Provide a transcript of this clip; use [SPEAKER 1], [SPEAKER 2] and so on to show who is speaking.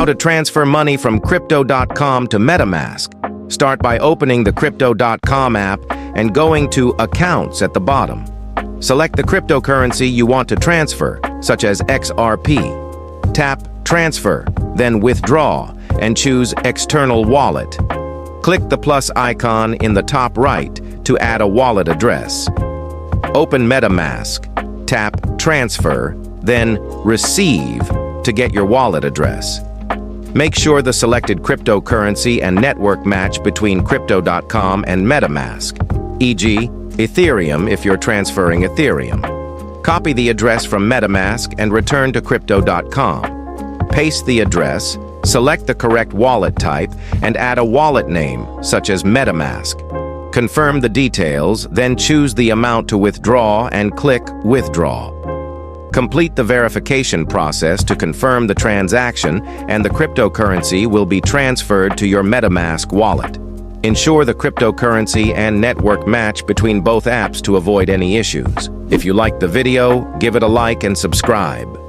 [SPEAKER 1] How to transfer money from Crypto.com to Metamask. Start by opening the Crypto.com app and going to Accounts at the bottom. Select the cryptocurrency you want to transfer, such as XRP. Tap Transfer, then Withdraw, and choose External Wallet. Click the plus icon in the top right to add a wallet address. Open Metamask, tap Transfer, then Receive to get your wallet address. Make sure the selected cryptocurrency and network match between Crypto.com and Metamask, e.g., Ethereum if you're transferring Ethereum. Copy the address from Metamask and return to Crypto.com. Paste the address, select the correct wallet type, and add a wallet name, such as Metamask. Confirm the details, then choose the amount to withdraw and click Withdraw. Complete the verification process to confirm the transaction, and the cryptocurrency will be transferred to your Metamask wallet. Ensure the cryptocurrency and network match between both apps to avoid any issues. If you liked the video, give it a like and subscribe.